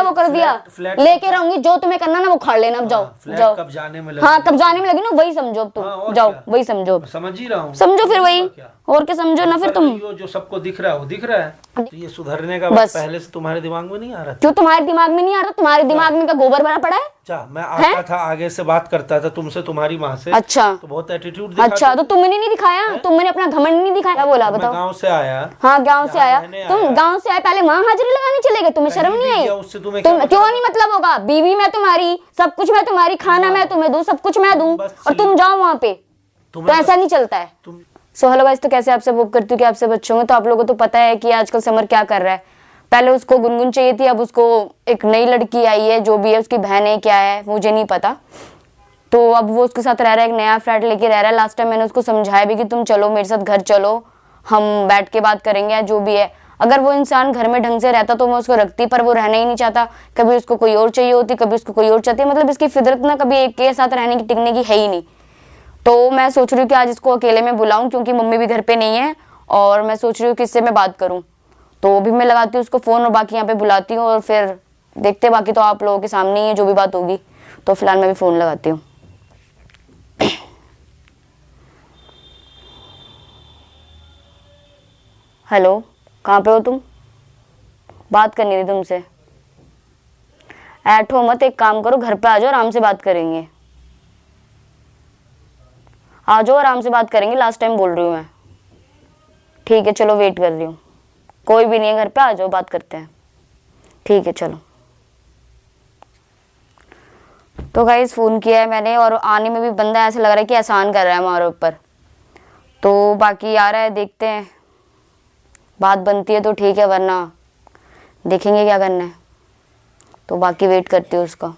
वो कर दिया, लेके रहूंगी, जो तुम्हें करना ना वो खाड़ लेना। अब जाओ जाओ, कब जाने में लगी? हाँ कब जाने में लगी ना, वही समझो अब तुम, जाओ वही समझो, समझ ही रहा हूँ, समझो फिर वही, और क्या समझो ना फिर तुम। जो सबको दिख रहा है वो दिख रहा है, तो ये सुधरने का बस पहले से तुम्हारे दिमाग में नहीं आ रहा? क्यों तुम्हारे दिमाग में नहीं आ रहा? तुम्हारे दिमाग में का गोबर भरा पड़ा है? अच्छा, मैं आता था आगे से बात करता था तुमसे, तुम्हारी माँ से। अच्छा तो बहुत एटीट्यूड दिखा। अच्छा तो तुमने नहीं दिखाया, तुमने अपना घमंड नहीं दिखाया। क्या बोला बताओ? गाँव से आया। हाँ गाँव से आया, तुम गाँव से आए, पहले वहाँ हाजिरी लगाने चले गए, तुम्हें शर्म नहीं आई? उससे तुम्हें तुम क्यों नहीं मतलब होगा? बीवी मैं तुम्हारी, सब कुछ मैं तुम्हारी, खाना मैं तुम्हें दूं, सब कुछ मैं दूं, और तुम जाओ वहाँ पे, तो ऐसा नहीं चलता है। सो हेलो गाइस, तो कैसे आपसे बुक करती हूँ कि आपसे बच्चों में, तो आप लोगों को तो पता है कि आजकल समर क्या कर रहा है। पहले उसको गुनगुन चाहिए थी, अब उसको एक नई लड़की आई है, जो भी है उसकी बहन है क्या है मुझे नहीं पता, तो अब वो उसके साथ रह रहा है, एक नया फ्लैट लेके रह रहा है। लास्ट टाइम मैंने उसको समझाया भी कि तुम चलो मेरे साथ घर चलो, हम बैठ के बात करेंगे या जो भी है। अगर वो इंसान घर में ढंग से रहता तो मैं उसको रखती, पर वो रहना ही नहीं चाहता। कभी उसको कोई और चाहिए होती, कभी उसको कोई और चाहती है, मतलब इसकी फितरत ना कभी एक के साथ रहने की टिकने की है ही नहीं। तो मैं सोच रही हूँ कि आज इसको अकेले में बुलाऊं, क्योंकि मम्मी भी घर पे नहीं है, और मैं सोच रही हूँ कि इससे मैं बात करूँ। तो अभी मैं लगाती हूँ उसको फ़ोन, और बाकी यहाँ पे बुलाती हूँ, और फिर देखते, बाकी तो आप लोगों के सामने ही है जो भी बात होगी। तो फिलहाल मैं भी फ़ोन लगाती हूँ। हेलो, कहाँ पे हो तुम? बात करनी थी तुमसे। ऐठो मत, एक काम करो, घर पे आ जाओ, आराम से बात करेंगे। आ जाओ, आराम से बात करेंगे, लास्ट टाइम बोल रही हूँ मैं। ठीक है चलो, वेट कर रही हूँ। कोई भी नहीं है घर पे, आ जाओ बात करते हैं। ठीक है चलो। तो गाइस फ़ोन किया है मैंने, और आने में भी बंदा ऐसा लग रहा है कि एहसान कर रहा है हमारे ऊपर। तो बाकी आ रहा है, देखते हैं, बात बनती है तो ठीक है, वरना देखेंगे क्या करना है। तो बाकी वेट करती हूँ उसका।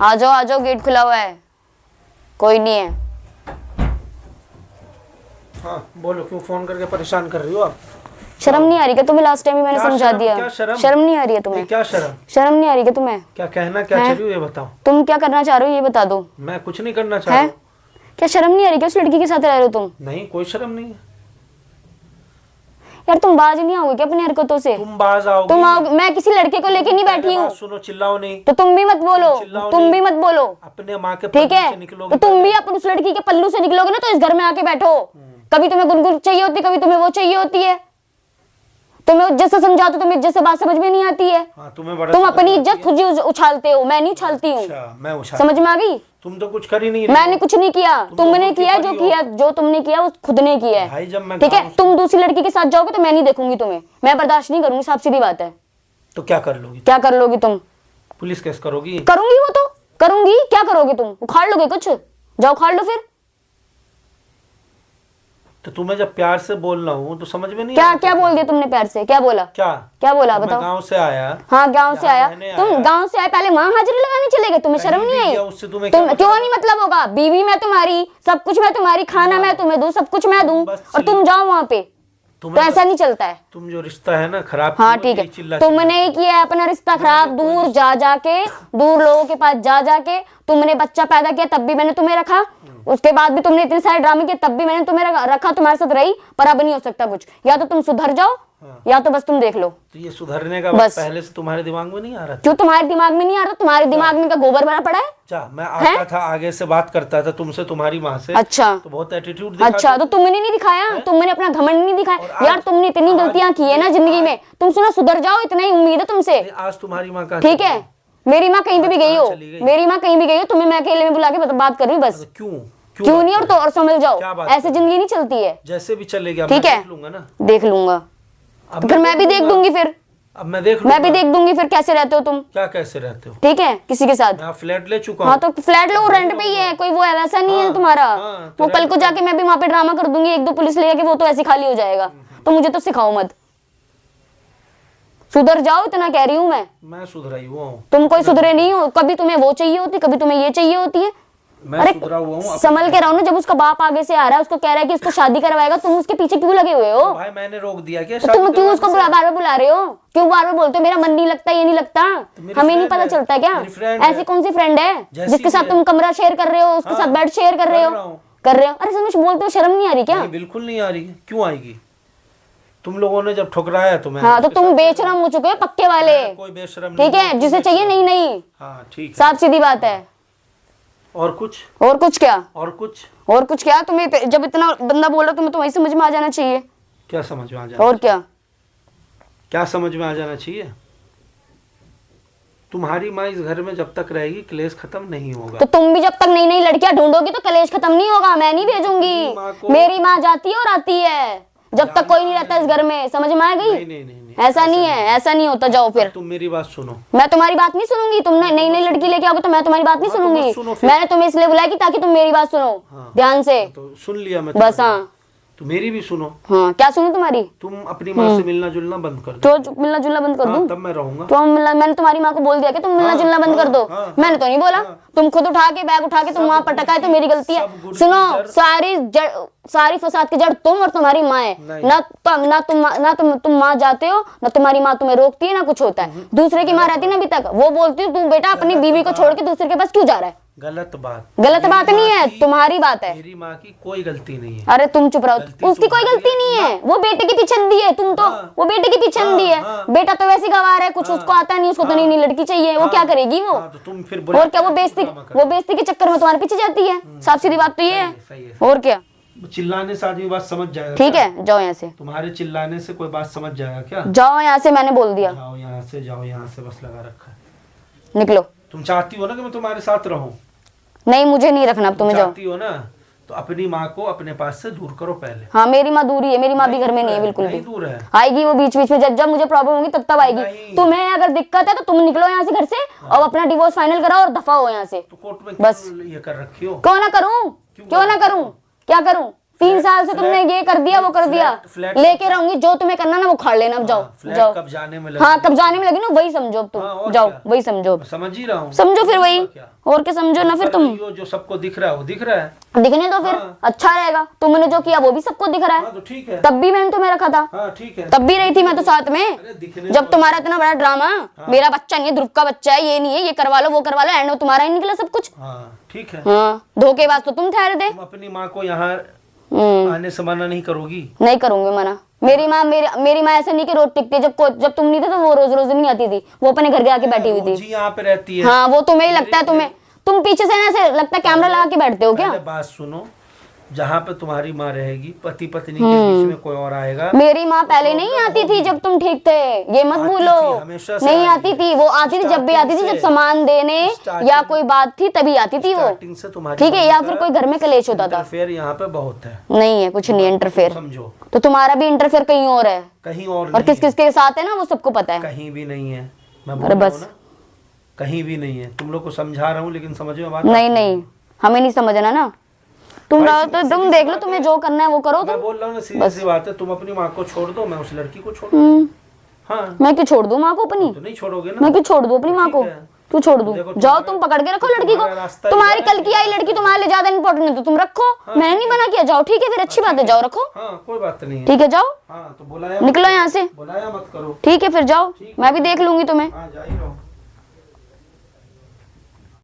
आ जाओ, गेट खुला हुआ है, कोई नहीं है। हाँ बोलो, क्यों फोन करके परेशान कर रही हो आप? शर्म नहीं आ रही क्या तुम्हें? लास्ट टाइम ही मैंने समझा दिया। शर्म नहीं आ रही है तुम्हें? क्या शर्म? शर्म नहीं आ रही क्या तुम्हें? क्या कहना क्या चाह रही हो ये बताओ। तुम क्या करना चाह रहे हो ये बता दो। मैं कुछ नहीं करना चाह रहा हूँ। क्या शर्म नहीं आ रही क्या? उस लड़की के साथ रह रहे हो तुम? नहीं, कोई शर्म नहीं है यार। तुम बाज नहीं आओगे क्या अपनी हरकतों से? तुम बाज आओगे? तुम आओगे? मैं किसी लड़के को लेके नहीं बैठी हूँ। सुनो, चिल्लाओ नहीं। तो तुम भी मत बोलो, तुम भी मत बोलो। अपने माँ के ठीक है, तो तुम भी अपन उस लड़की के पल्लू से निकलोगे ना, तो इस घर में आके बैठो। कभी तुम्हें गुनगुन चाहिए होती, कभी तुम्हें वो चाहिए होती है। तुम्हें जैसे समझाते तुम्हें इज्जत से बात समझ में नहीं आती है। तुम अपनी इज्जत खुद ही उछालते हो, मैं नहीं उछालती हूँ। समझ में आ गई? तुम तो कुछ कर ही नहीं। मैंने कुछ नहीं किया, तुमने किया, जो तुमने किया वो खुद ने किया है। ठीक है, तुम दूसरी लड़की के साथ जाओगे तो मैं नहीं देखूंगी तुम्हें, मैं बर्दाश्त नहीं करूंगी, साफ सीधी बात है। तो क्या कर लोगी? क्या कर लोगी तुम? पुलिस केस करोगी? करूंगी, वो तो करूंगी। क्या करोगे तुम? उखाड़ लोगे कुछ? जाओ उखाड़ लो फिर। तो तुम्हें जब प्यार से बोलना हूँ तो समझ में नहीं? क्या बोल दिया तुमने प्यार से? क्या बोला? क्या बोला बताओ? गाँव से आया। हाँ गाँव से आया, तुम गाँव से आए, पहले वहाँ हाजिरी लगाने चले गए, तुम्हें शर्म नहीं आई? तुम क्यों नहीं मतलब होगा? बीवी मैं तुम्हारी, सब कुछ मैं तुम्हारी, खाना मैं तुम्हें दूं, सब कुछ मैं दूं, और तुम जाओ वहाँ पे, तो ऐसा नहीं चलता है। तुम जो रिश्ता है ना खराब। हाँ ठीक है, तुमने किया है अपना रिश्ता खराब, दूर जा जाके, दूर लोगों के पास जा जाके। तुमने बच्चा पैदा किया तब भी मैंने तुम्हें रखा, उसके बाद भी तुमने इतने सारे ड्रामे किए तब भी मैंने तुम्हें रखा, तुम्हारे साथ रही। पर अब नहीं हो सकता कुछ, या तो तुम सुधर जाओ या तो बस तुम देख लो। तो ये सुधरने का बस पहले से तुम्हारे दिमाग में नहीं आ रहा? क्यों तुम्हारे दिमाग में नहीं आ रहा? तुम्हारे दिमाग में का गोबर भरा पड़ा है? मैं आता था आगे से बात करता था तुमसे, तुम्हारी माँ से। अच्छा, तो बहुत एटीट्यूड दिखा। अच्छा तो तुमने नहीं दिखाया, तुमने अपना घमंड नहीं दिखाया। यार तुमने इतनी गलतियां की है ना जिंदगी में, तुम सुना सुधर जाओ, इतना ही उम्मीद है तुमसे। आज तुम्हारी माँ का ठीक है, मेरी माँ कहीं पे भी गई हो, मेरी माँ कहीं भी गई हो, तुम्हें मैं अकेले में बुला के बात कर रही हूँ बस। क्यों नहीं? और तो और समझ जाओ, ऐसे जिंदगी नहीं चलती है। जैसे भी चलेगा, ठीक है, देख लूंगा, फिर मैं भी देख दूंगी, फिर अब मैं भी देख दूंगी फिर कैसे रहते हो तुम। क्या कैसे रहते हो? ठीक है, किसी के साथ मैं फ्लैट ले चुका हूँ। हाँ तो फ्लैट लो, रेंट पे ही है, कोई वो वैसा नहीं है तुम्हारा। वो कल को जाके मैं भी वहाँ पे ड्रामा कर दूंगी, एक दो पुलिस ले जाके, वो तो ऐसे खाली हो जाएगा। तो मुझे तो सिखाओ मत, सुधर जाओ, इतना कह रही हूँ मैं सुधरा ही हुआ हूँ। तुम कोई सुधरे नहीं हो, कभी तुम्हें वो चाहिए होती, कभी तुम्हें ये चाहिए होती है। मैं सुधरा हुआ हूँ, संभल के रहो ना। जब उसका बाप आगे से आ रहा है, उसको कह रहा है कि इसको शादी करवाएगा, तुम उसके पीछे क्यों लगे हुए हो? भाई मैंने रोक दिया क्या? तो तुम क्यों उसको बार बार बुला रहे हो? क्यों बार बार बोलते हो मेरा मन नहीं लगता, ये नहीं लगता? हमें नहीं पता चलता क्या? ऐसी कौन सी फ्रेंड है जिसके साथ तुम कमरा शेयर कर रहे हो, उसके साथ बेड शेयर कर रहे हो? अरे समझ बोलते हो, शर्म नहीं आ रही क्या? बिल्कुल नहीं आ रही। क्यों आएगी? तुम लोगों ने जब ठुकराया तो मैं हाँ, तो तुम बेशरम हो चुके हो पक्के वाले। कोई बेशरम ठीक नहीं, है, जिसे चाहिए नहीं नहीं। हाँ ठीक है। साफ सीधी बात है। और कुछ? और कुछ क्या? और कुछ? और कुछ क्या? तुम्हें जब इतना बंदा बोल रहा तुम्हें तो वही समझ में आ जाना चाहिए। क्या समझ में आ जाना? और क्या? क्या समझ में आ जाना चाहिए? तुम्हारी माँ इस घर में जब तक रहेगी क्लेश खत्म नहीं होगा। तो तुम भी जब तक नई नई लड़कियां ढूंढोगी तो कलेश खत्म नहीं होगा। मैं नहीं भेजूंगी। मेरी माँ जाती है और आती है जब तक कोई नहीं रहता इस घर में। समझ में आ गई? नहीं, ऐसा नहीं है, ऐसा नहीं होता। जाओ फिर। तुम मेरी बात सुनो। मैं तुम्हारी बात नहीं सुनूंगी। तुम नई नई लड़की लेके आओगे तो मैं तुम्हारी बात नहीं सुनूंगी। मैंने तुम्हें इसलिए बुलाया कि ताकि तुम मेरी बात सुनो ध्यान से। तो सुन लिया मैं बस। हाँ, तो मेरी भी सुनो। हाँ, क्या सुनो तुम्हारी? तुम अपनी माँ से मिलना जुलना बंद कर दो। तो मिलना जुलना बंद कर दूं? तब मैं रहूंगा। तो मैंने तुम्हारी माँ को बोल दिया कि तुम मिलना जुलना बंद कर दो। मैंने तो नहीं बोला। तुम खुद उठा के बैग उठा के तुम वहां पटका है तो मेरी गलती है। सुनो, सारी फसाद की जड़ तुम और तुम्हारी माँ है। ना तुम माँ जाते हो, ना तुम्हारी माँ तुम्हें रोकती है, ना कुछ होता है। दूसरे की माँ रहती है ना अभी तक, वो बोलती है तू बेटा अपनी बीवी को छोड़ के दूसरे के पास क्यों जा रहा है। गलत बात नहीं है, तुम्हारी बात है। मेरी माँ की कोई गलती नहीं है। अरे तुम चुप रहो। उसकी कोई गलती नहीं है। वो बेटे की पीछे अंधी है। तुम तो वो बेटे की पीछे अंधी है। बेटा तो वैसे गवार है, कुछ उसको आता नहीं। उसको तो नई लड़की चाहिए। वो क्या करेगी वो? तो तुम फिर और क्या? वो बेइज्जती के चक्कर में तुम्हारे पीछे जाती है। साफ सीधी बात तो ये है। और क्या? चिल्लाने से आदमी बात समझ जाएगा। ठीक है, जाओ यहाँ से। तुम्हारे चिल्लाने से कोई बात समझ जाएगा क्या? जाओ यहाँ से, मैंने बोल दिया। जाओ यहाँ से, जाओ यहाँ से, बस लगा रखा है। निकलो। तुम चाहती हो ना कि मैं तुम्हारे साथ रहूं? नहीं, मुझे नहीं रखना। अब तुम्हें जाओ। चाहती हो ना तो अपनी माँ को अपने पास से दूर करो पहले। हाँ, मेरी माँ दूर ही है। मेरी माँ भी घर में नहीं है बिल्कुल भी। दूर है। आएगी वो बीच बीच में। जब मुझे प्रॉब्लम होगी तब आएगी। तुम्हें अगर दिक्कत है तो तुम निकलो यहाँ से घर से और अपना डिवोर्स फाइनल कराओ और दफा हो यहाँ से। तो कोर्ट में बस ये कर रखी हो? क्यों ना करूँ? क्या करूँ? 3 साल से तुमने ये कर दिया, वो कर दिया। लेके रहूंगी। जो तुम्हें करना ना वो खाड़ लेना। अब जाओ। कब जाने में लगी? हाँ, कब जाने में लगी ना, वही समझो अब तुम। जाओ, वही समझो। समझ ही रहा हूँ। समझो फिर वही। और क्या समझो ना फिर तुम। जो सबको दिख रहा है वो दिख रहा है। दिखने दो फिर। अच्छा रहेगा। तुमने जो किया वो भी सबको दिख रहा है। तो ठीक है। तब भी मैंने तुम्हें रखा था। ठीक है। तब भी रही थी मैं तो साथ में। जब तुम्हारा इतना बड़ा ड्रामा, मेरा बच्चा नहीं है, ध्रुव का बच्चा है, ये नहीं है, ये करवा लो, वो करवा लो, एंड तुम्हारा ही निकला सब कुछ। ठीक है। हाँ, धोखेबाज तो तुम ठहरे थे। तुम अपनी माँ को यहाँ आने से मना नहीं करोगी? नहीं करूंगी मना। मेरी माँ ऐसे नहीं कि रोज टिकती। जब तुम नहीं थे तो वो रोज नहीं आती थी। वो अपने घर के आके बैठी हुई थी। यहाँ पे रहती है। हाँ, वो तुम्हें ही लगता है। तुम पीछे से ना ऐसे लगता है कैमरा लगा के बैठते हो क्या? बात सुनो, जहाँ पे तुम्हारी माँ रहेगी पति पत्नी के बीच में कोई और आएगा। मेरी माँ पहले नहीं आती थी जब तुम ठीक थे, ये मत भूलो। नहीं आती थी। वो आती थी जब भी आती थी, जब सामान देने या कोई बात थी तभी आती थी वो। ठीक है, या फिर कोई घर में कलेश होता था। इंटरफेयर यहाँ पे बहुत है। नहीं है, कुछ नहीं है इंटरफेयर। समझो। तो तुम्हारा भी इंटरफेयर कहीं और है। कहीं और किस किस के साथ है ना वो सबको पता है। कहीं भी नहीं है। अरे बस, कहीं भी नहीं है। तुम लोग को समझा रहा हूँ लेकिन समझ में बात नहीं, हमें नहीं समझना ना। तुम देख लो, तुम्हें जो करना है वो करो। मैं बोल रहा हूँ ना, सीधी सी बात है। तुम अपनी माँ को छोड़ दो, मैं उस लड़की को छोड़ दूँ। हाँ, मैं क्यों छोड़ दूं माँ को अपनी? तो नहीं छोड़ोगे ना? मैं क्यों छोड़ दूं अपनी माँ को? क्यों छोड़ दूं? जाओ, तुम पकड़ के रखो लड़की को। तुम्हारी कल की आई लड़की तुम्हारे लिए ज्यादा इंपॉर्टेंट है तो तुम रखो। मैंने नहीं मना किया। जाओ, ठीक है फिर, अच्छी बात है, जाओ रखो। कोई बात नहीं। ठीक है, जाओ। तो बुलाया, निकलो यहाँ से। बुलाया मत करो। ठीक है फिर जाओ, मैं भी देख लूंगी तुम्हें। जा ही रहो।